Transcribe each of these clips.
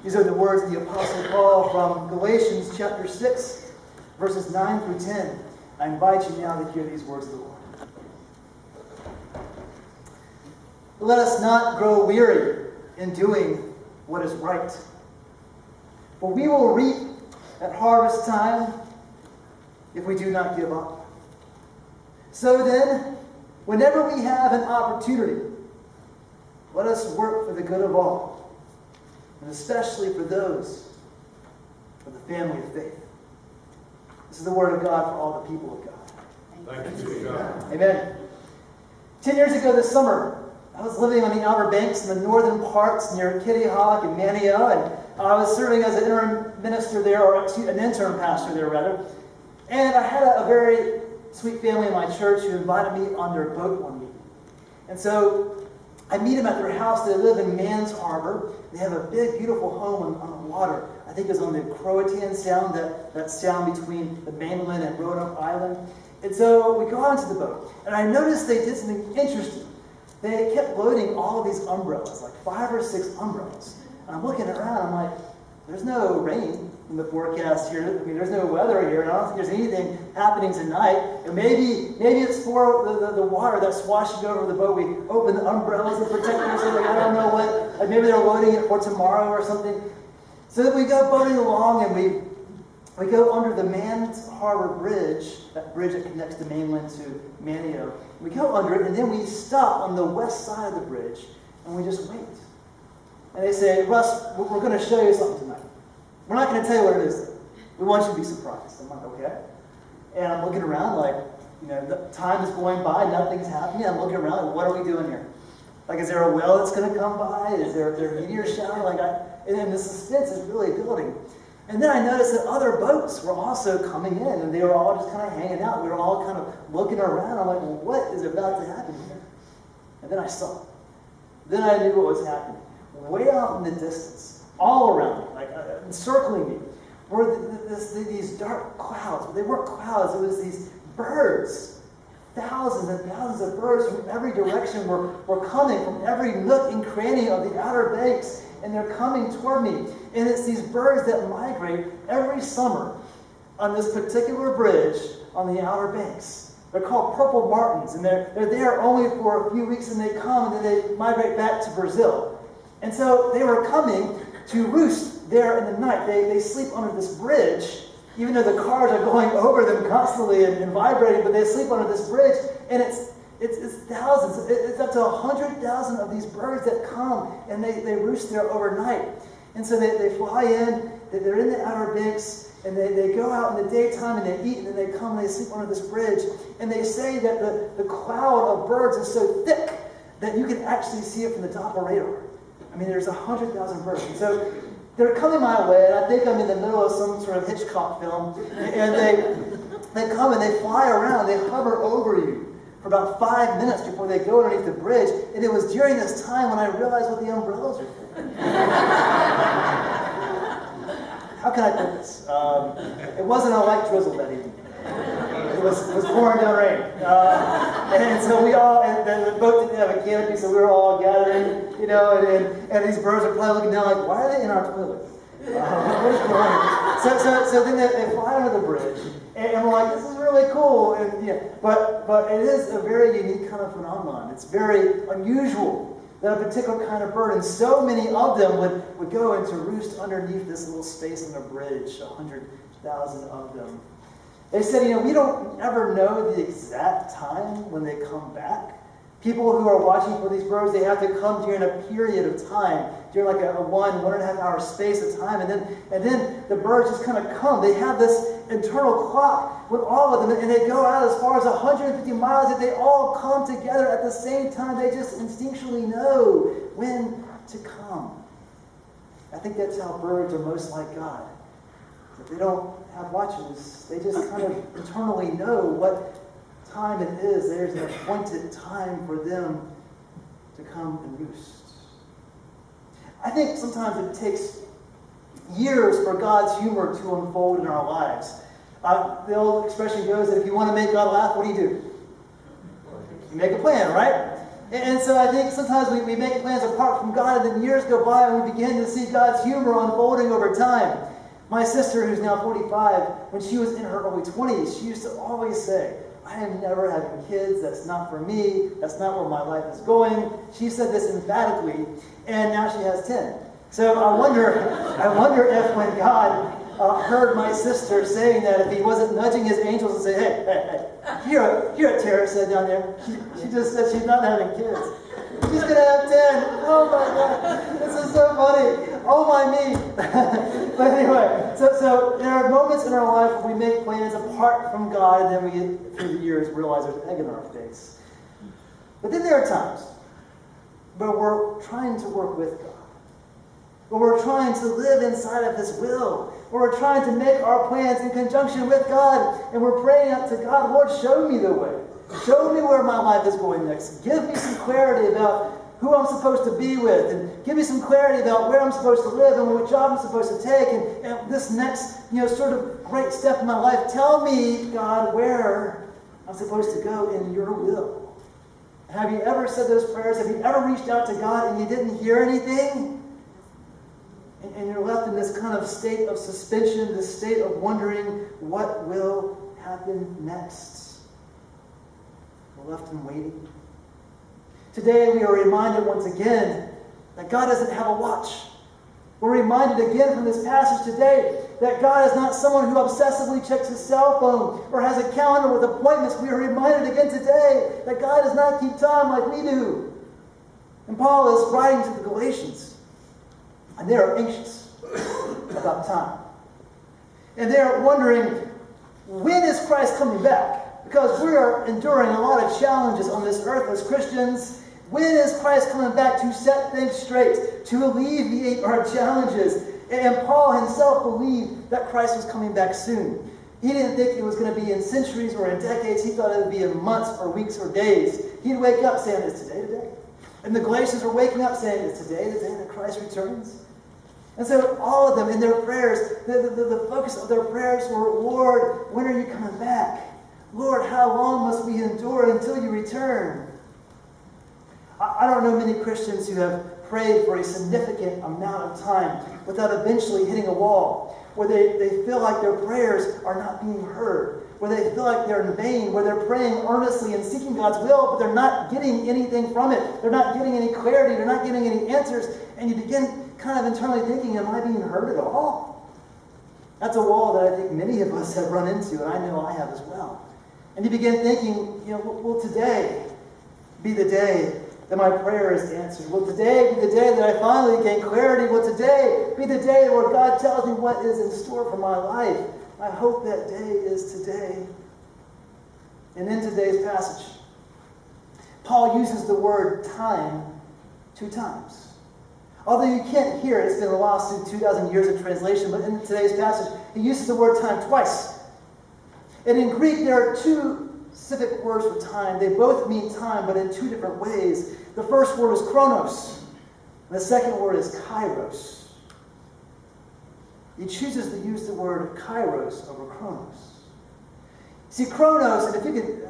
These are the words of the Apostle Paul from Galatians chapter 6, verses 9 through 10. I invite you now to hear these words of the Lord. Let us not grow weary in doing what is right, for we will reap at harvest time if we do not give up. So then, whenever we have an opportunity, let us work for the good of all, and especially for those of the family of faith. This is the word of God for all the people of God. Thank you, God. Amen. 10 years ago this summer, I was living on the Outer Banks in the northern parts near Kitty Hawk and Nanney, and I was serving as an interim minister there, or an intern pastor there, rather. And I had a very sweet family in my church who invited me on their boat one week. And so I meet them at their house. They live in Mans Harbor. They have a big, beautiful home on the water. I think it's on the Croatian Sound, that sound between the mainland and Roanoke Island. And so we go out into the boat, and I noticed they did something interesting. They kept loading all of these umbrellas, like 5 or 6 umbrellas. And I'm looking around, I'm like, there's no rain in the forecast here. I mean, there's no weather here, and I don't think there's anything happening tonight. And maybe it's for the water that's washing over the boat. We open the umbrellas and protect ourselves. Like, I don't know what. Like maybe they're loading it for tomorrow or something. So then we go boating along, and we go under the Mans Harbor Bridge, that bridge that connects the mainland to Manio. We go under it, and then we stop on the west side of the bridge, and we just wait. And they say, Russ, we're going to show you something tonight. We're not going to tell you what it is. We want you to be surprised. I'm like, okay. And I'm looking around like, the time is going by, nothing's happening. I'm looking around like, what are we doing here? Like, is there a whale that's going to come by? Is there a meteor shower? And the suspense is really building. And then I noticed that other boats were also coming in, and they were all just kind of hanging out. We were all kind of looking around. I'm like, well, what is about to happen here? And then I saw it. Then I knew what was happening. Way off in the distance, all around me, like encircling me, were these dark clouds. But they weren't clouds. It was these birds. Thousands and thousands of birds from every direction were coming from every nook and cranny of the Outer Banks. And they're coming toward me. And it's these birds that migrate every summer on this particular bridge on the Outer Banks. They're called purple martins, and they're there only for a few weeks, and they come and then they migrate back to Brazil. And so they were coming to roost there in the night. They sleep under this bridge, even though the cars are going over them constantly and vibrating, but they sleep under this bridge, and it's thousands. It's up to 100,000 of these birds that come, and they roost there overnight. And so they fly in, they're in the Outer Banks, and they go out in the daytime, and they eat, and then they come and they sleep under this bridge. And they say that the cloud of birds is so thick that you can actually see it from the Doppler radar. I mean, there's 100,000 birds. And so they're coming my way, and I think I'm in the middle of some sort of Hitchcock film, and they come and they fly around, they hover over you for about 5 minutes before they go underneath the bridge. And it was during this time when I realized what the umbrellas are for. How can I put this? It wasn't a light drizzle that evening. It was pouring down rain. And so the boat didn't have a canopy, so we were all gathering, and these birds are probably looking down like, why are they in our toilet? What is going on? So then they fly under the bridge, and we're like, this is really cool. And but it is a very unique kind of phenomenon. It's very unusual that a particular kind of bird, and so many of them would go into roost underneath this little space on the bridge, 100,000 of them. They said, we don't ever know the exact time when they come back. People who are watching for these birds, they have to come during a period of time, during like a 1.5 hour space of time, and then the birds just kind of come. They have this internal clock with all of them, and they go out as far as 150 miles, and they all come together at the same time. They just instinctually know when to come. I think that's how birds are most like God. If they don't have watches, they just kind of internally know what time it is. There's an appointed time for them to come and roost. I think sometimes it takes years for God's humor to unfold in our lives. The old expression goes that if you want to make God laugh, what do? You make a plan, right? And so I think sometimes we make plans apart from God, and then years go by and we begin to see God's humor unfolding over time. My sister, who's now 45, when she was in her early 20s, she used to always say, I am never having kids. That's not for me. That's not where my life is going. She said this emphatically, and now she has 10. So I wonder if when God heard my sister saying that, if he wasn't nudging his angels and saying, hey, here at Tara said down there, she just said she's not having kids. She's going to have 10. Oh my God, this is so funny. Oh my me. But anyway, so there are moments in our life where we make plans apart from God, and then we, through the years, realize there's egg in our face. But then there are times where we're trying to work with God, where we're trying to live inside of His will, where we're trying to make our plans in conjunction with God, and we're praying out to God, Lord, show me the way. Show me where my life is going next. Give me some clarity about who I'm supposed to be with, and give me some clarity about where I'm supposed to live and what job I'm supposed to take, and this next, sort of great step in my life. Tell me, God, where I'm supposed to go in your will. Have you ever said those prayers? Have you ever reached out to God and you didn't hear anything? And you're left in this kind of state of suspension, this state of wondering what will happen next. We're left in waiting. Today we are reminded once again that God doesn't have a watch. We're reminded again from this passage today that God is not someone who obsessively checks his cell phone or has a calendar with appointments. We are reminded again today that God does not keep time like we do. And Paul is writing to the Galatians, and they are anxious about time. And they are wondering, when is Christ coming back? Because we are enduring a lot of challenges on this earth as Christians. When is Christ coming back to set things straight, to alleviate our challenges? And Paul himself believed that Christ was coming back soon. He didn't think it was going to be in centuries or in decades. He thought it would be in months or weeks or days. He'd wake up saying, is today the day? And the Galatians were waking up saying, is today the day that Christ returns? And so all of them in their prayers, the focus of their prayers were, Lord, when are you coming back? Lord, how long must we endure until you return? I don't know many Christians who have prayed for a significant amount of time without eventually hitting a wall, where they feel like their prayers are not being heard, where they feel like they're in vain, where they're praying earnestly and seeking God's will, but they're not getting anything from it. They're not getting any clarity. They're not getting any answers. And you begin kind of internally thinking, am I being heard at all? That's a wall that I think many of us have run into, and I know I have as well. And you begin thinking, will today be the day that my prayer is answered? Will today be the day that I finally gain clarity? Will today be the day where God tells me what is in store for my life? I hope that day is today. And in today's passage, Paul uses the word time 2 times. Although you can't hear it, it's been lost through 2,000 years of translation, but in today's passage, he uses the word time twice. And in Greek, there are 2 specific words for time. They both mean time, but in 2 different ways. The first word is chronos, and the second word is kairos. He chooses to use the word kairos over chronos. See, chronos, and if you could,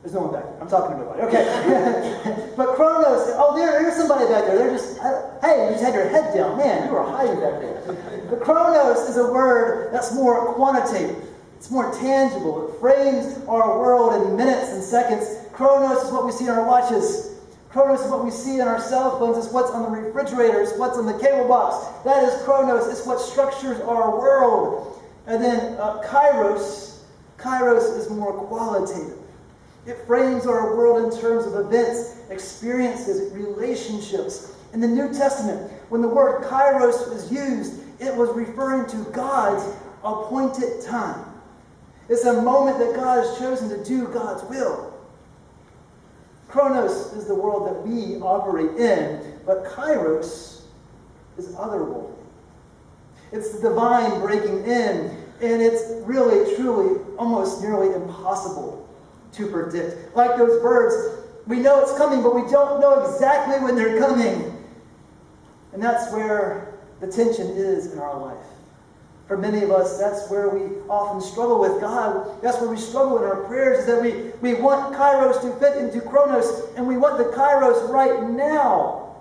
there's no one back there. I'm talking to nobody. Okay. But chronos, there's somebody back there. They're just, hey, you just had your head down. Man, you were hiding back there. But chronos is a word that's more quantitative. It's more tangible. It frames our world in minutes and seconds. Chronos is what we see in our watches. Chronos is what we see in our cell phones. It's what's on the refrigerator. It's what's on the cable box. That is chronos. It's what structures our world. And then kairos. Kairos is more qualitative. It frames our world in terms of events, experiences, relationships. In the New Testament, when the word kairos was used, it was referring to God's appointed time. It's a moment that God has chosen to do God's will. Chronos is the world that we operate in, but kairos is otherworldly. It's the divine breaking in, and it's really, truly, almost nearly impossible to predict. Like those birds, we know it's coming, but we don't know exactly when they're coming. And that's where the tension is in our life. For many of us, that's where we often struggle with God. That's where we struggle in our prayers, is that we want Kairos to fit into Chronos, and we want the Kairos right now.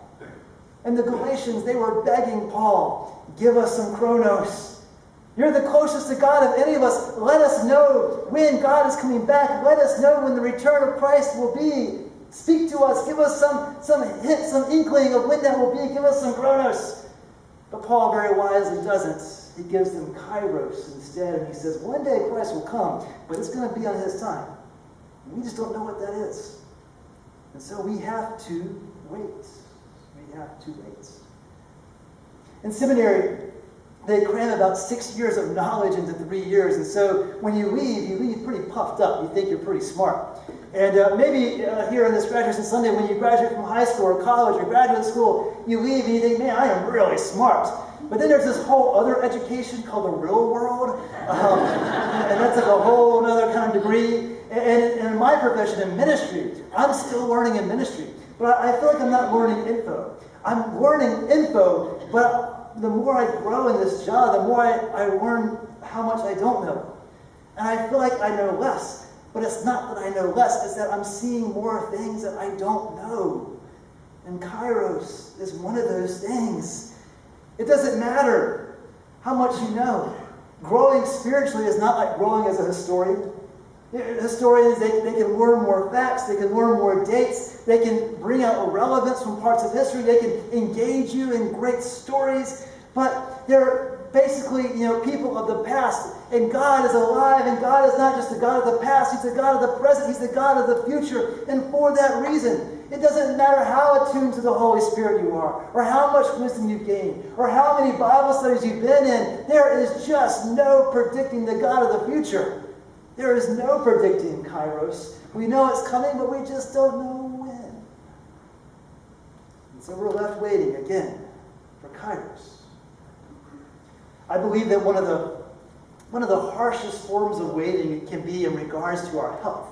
And the Galatians, they were begging Paul, give us some Chronos. You're the closest to God of any of us. Let us know when God is coming back. Let us know when the return of Christ will be. Speak to us. Give us some hint, some inkling of when that will be. Give us some Chronos. But Paul very wisely doesn't. He gives them Kairos instead, and he says, one day Christ will come, but it's going to be on his time. We just don't know what that is. And so we have to wait. We have to wait. In seminary, they cram about 6 years of knowledge into 3 years, and so when you leave pretty puffed up. You think you're pretty smart. And maybe here on this Graduation Sunday, when you graduate from high school or college or graduate school, you leave and you think, man, I am really smart. But then there's this whole other education called the real world. And that's like a whole other kind of degree. And in my profession, in ministry, I'm still learning in ministry. But I feel like I'm not learning info. I'm learning info, but the more I grow in this job, the more I learn how much I don't know. And I feel like I know less. But it's not that I know less, it's that I'm seeing more things that I don't know. And Kairos is one of those things. It doesn't matter how much you know. Growing spiritually is not like growing as a historian. Historians, they can learn more facts, they can learn more dates, they can bring out relevance from parts of history, they can engage you in great stories, but they're basically, people of the past. And God is alive, and God is not just the God of the past, He's the God of the present, He's the God of the future. And for that reason, it doesn't matter how attuned to the Holy Spirit you are, or how much wisdom you've gained, or how many Bible studies you've been in, there is just no predicting the God of the future. There is no predicting Kairos. We know it's coming, but we just don't know when. And so we're left waiting again for Kairos. I believe that one of the harshest forms of waiting it can be in regards to our health.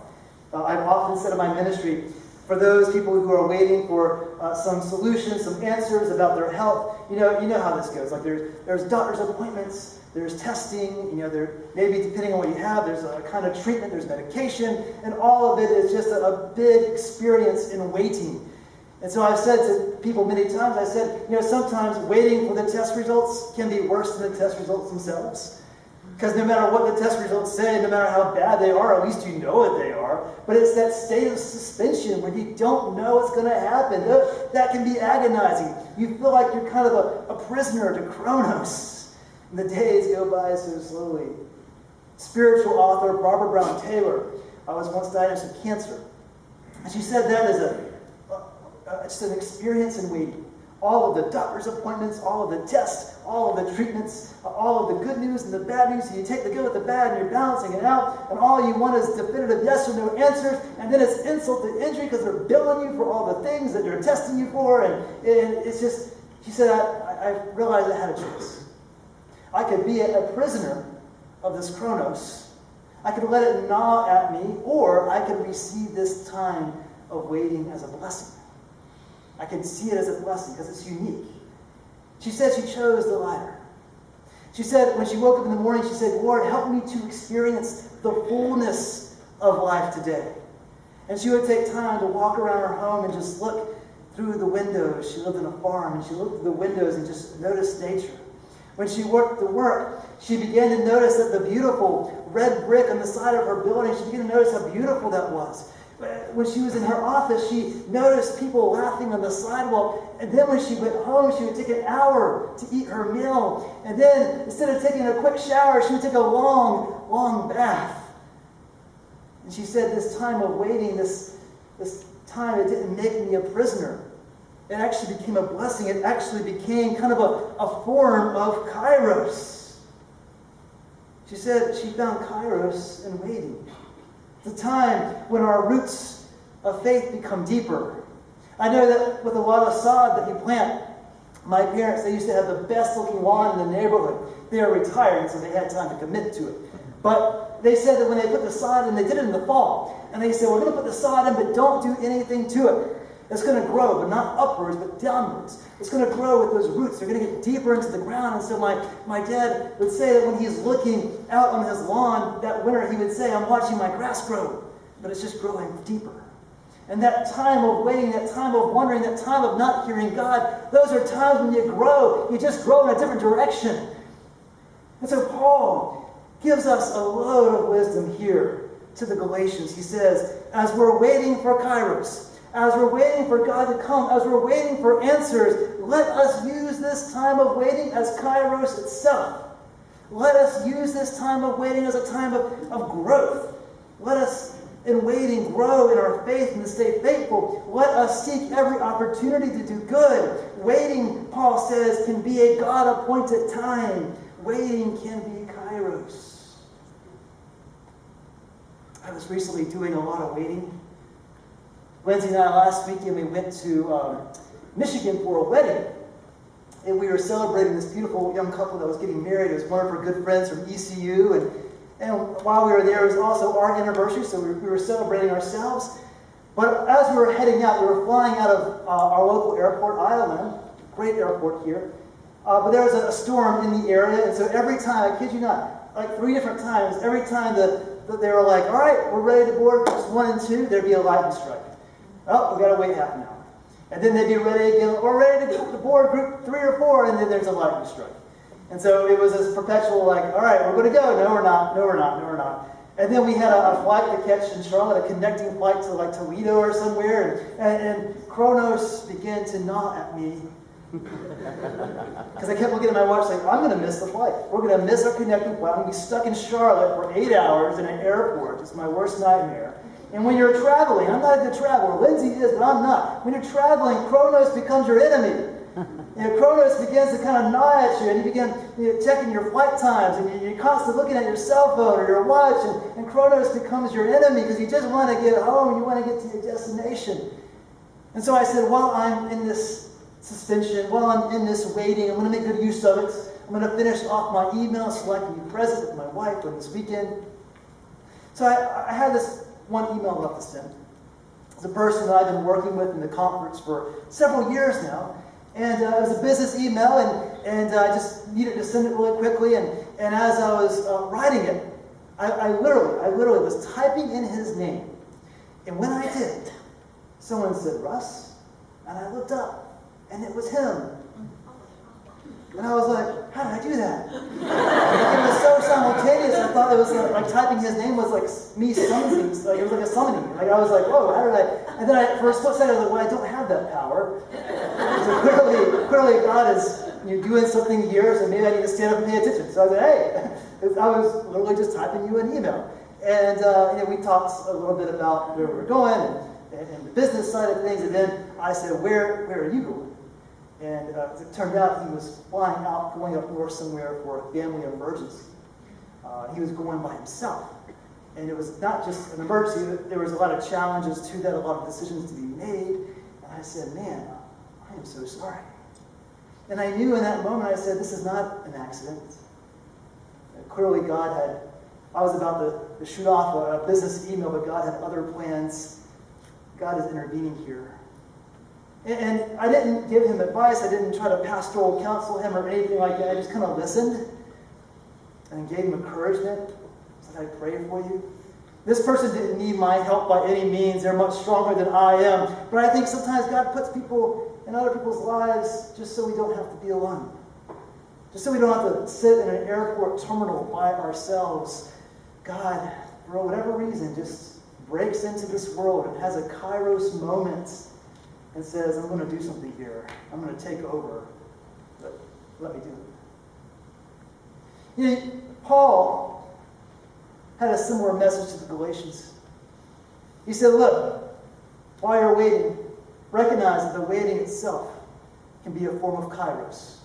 I've often said in my ministry, for those people who are waiting for some solutions, some answers about their health, you know how this goes. Like there's doctor's appointments, there's testing, there maybe depending on what you have, there's a kind of treatment, there's medication, and all of it is just a big experience in waiting. And so I've said to people many times, I said, sometimes waiting for the test results can be worse than the test results themselves. Because no matter what the test results say, no matter how bad they are, at least you know what they are. But it's that state of suspension when you don't know what's going to happen. That can be agonizing. You feel like you're kind of a prisoner to Chronos. And the days go by so slowly. Spiritual author Barbara Brown Taylor was once diagnosed with cancer. And she said that is it's an experience in waiting. All of the doctor's appointments, all of the tests, all of the treatments, all of the good news and the bad news. And you take the good with the bad and you're balancing it out. And all you want is definitive yes or no answers. And then it's insult to injury because they're billing you for all the things that they're testing you for. And it's just, she said, I realized I had a choice. I could be a prisoner of this Chronos. I could let it gnaw at me, or I could receive this time of waiting as a blessing. I can see it as a blessing because it's unique. She said she chose the latter. She said when she woke up in the morning, she said, Lord, help me to experience the fullness of life today. And she would take time to walk around her home and just look through the windows. She lived in a farm, and she looked through the windows and just noticed nature. When she worked the work, she began to notice that the beautiful red brick on the side of her building, she began to notice how beautiful that was. When she was in her office, she noticed people laughing on the sidewalk. And then when she went home, she would take an hour to eat her meal. And then, instead of taking a quick shower, she would take a long, long bath. And she said this time of waiting, this time, it didn't make me a prisoner. It actually became a blessing. It actually became kind of a form of Kairos. She said she found Kairos in waiting. The time when our roots of faith become deeper. I know that with a lot of sod that you plant, my parents, they used to have the best looking lawn in the neighborhood. They are retired, so they had time to commit to it. But they said that when they put the sod in, they did it in the fall. And they said, we're going to put the sod in, but don't do anything to it. It's going to grow, but not upwards, but downwards. It's going to grow with those roots. They're going to get deeper into the ground. And so my dad would say that when he's looking out on his lawn that winter, he would say, I'm watching my grass grow, but it's just growing deeper. And that time of waiting, that time of wondering, that time of not hearing God, those are times when you grow. You just grow in a different direction. And so Paul gives us a load of wisdom here to the Galatians. He says, as we're waiting for Kairos, as we're waiting for God to come, as we're waiting for answers, let us use this time of waiting as Kairos itself. Let us use this time of waiting as a time of growth. Let us, in waiting, grow in our faith and to stay faithful. Let us seek every opportunity to do good. Waiting, Paul says, can be a God-appointed time. Waiting can be Kairos. I was recently doing a lot of waiting. Lindsay and I last weekend we went to Michigan for a wedding. And we were celebrating this beautiful young couple that was getting married. It was one of her good friends from ECU. And while we were there, it was also our anniversary, so we were celebrating ourselves. But as we were heading out, we were flying out of our local airport, Island, great airport here. But there was a storm in the area, and so every time, I kid you not, like 3 different times, every time they were like, all right, we're ready to board groups 1 and 2, there'd be a lightning strike. Oh, we got to wait half an hour. And then they'd be ready again, we're ready to board group 3 or 4, and then there's a lightning strike. And so it was this perpetual like, all right, we're going to go. No, we're not. No, we're not. No, we're not. And then we had a flight to catch in Charlotte, a connecting flight to like Toledo or somewhere. And Kronos began to gnaw at me. Because I kept looking at my watch like, I'm going to miss the flight. We're going to miss our connecting flight. I'm going to be stuck in Charlotte for 8 hours in an airport. It's my worst nightmare. And when you're traveling, I'm not a good traveler. Lindsay is, but I'm not. When you're traveling, Kronos becomes your enemy. Kronos begins to kind of gnaw at you, and you begin checking your flight times, and you're constantly looking at your cell phone or your watch, and Kronos becomes your enemy because you just want to get home, you want to get to your destination. And so I said, while I'm in this suspension, while I'm in this waiting, I'm going to make good use of it. I'm going to finish off my email so I can be present with my wife on this weekend. So I had this one email left to send. It's a person that I've been working with in the conference for several years now. And it was a business email, and I just needed to send it really quickly. And as I was writing it, I literally was typing in his name. And when I did, someone said, Russ, and I looked up, and it was him. And I was like, how did I do that? It was so simultaneous. I thought it was like typing his name was like me summoning, like it was like a summoning. Like I was like, whoa, how did I? And then for a split second, I was like, well, I don't have that power. So clearly God is doing something here, so maybe I need to stand up and pay attention. So I said, hey, I was literally just typing you an email. And we talked a little bit about where we were going and the business side of things. And then I said, where are you going? And as it turned out, he was flying out, going up north somewhere for a family emergency. He was going by himself. And it was not just an emergency. There was a lot of challenges to that, a lot of decisions to be made. And I said, man, I am so sorry. And I knew in that moment, I said, this is not an accident. Clearly, I was about to shoot off a business email, but God had other plans. God is intervening here. And I didn't give him advice. I didn't try to pastoral counsel him or anything like that. I just kind of listened and gave him encouragement. Said, I pray for you. This person didn't need my help by any means. They're much stronger than I am. But I think sometimes God puts people in other people's lives just so we don't have to be alone. Just so we don't have to sit in an airport terminal by ourselves. God, for whatever reason, just breaks into this world and has a Kairos moment and says, I'm going to do something here. I'm going to take over. But let me do it. Paul had a similar message to the Galatians. He said, look, while you're waiting, recognize that the waiting itself can be a form of Kairos.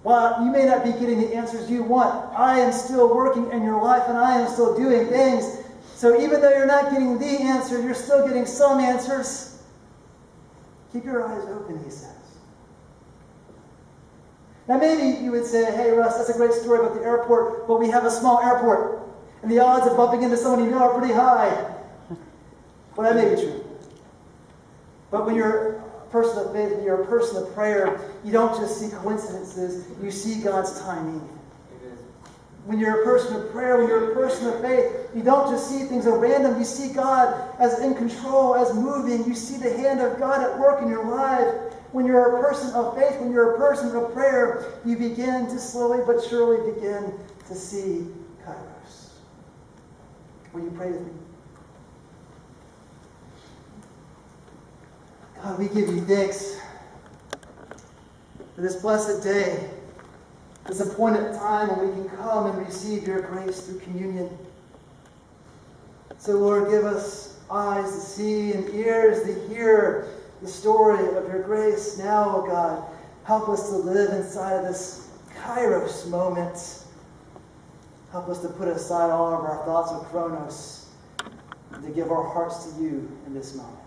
While you may not be getting the answers you want, I am still working in your life and I am still doing things. So even though you're not getting the answer, you're still getting some answers. Keep your eyes open, he says. Now maybe you would say, hey Russ, that's a great story about the airport, but we have a small airport, and the odds of bumping into someone you know are pretty high. Well, that may be true. But when you're a person of faith, when you're a person of prayer, you don't just see coincidences, you see God's timing. When you're a person of prayer, when you're a person of faith, you don't just see things at random. You see God as in control, as moving. You see the hand of God at work in your life. When you're a person of faith, when you're a person of prayer, you begin to slowly but surely begin to see Kairos. Will you pray with me? God, we give you thanks for this blessed day, this appointed time when we can come and receive your grace through communion. So, Lord, give us eyes to see and ears to hear the story of your grace now, oh God. Help us to live inside of this Kairos moment. Help us to put aside all of our thoughts of Chronos and to give our hearts to you in this moment.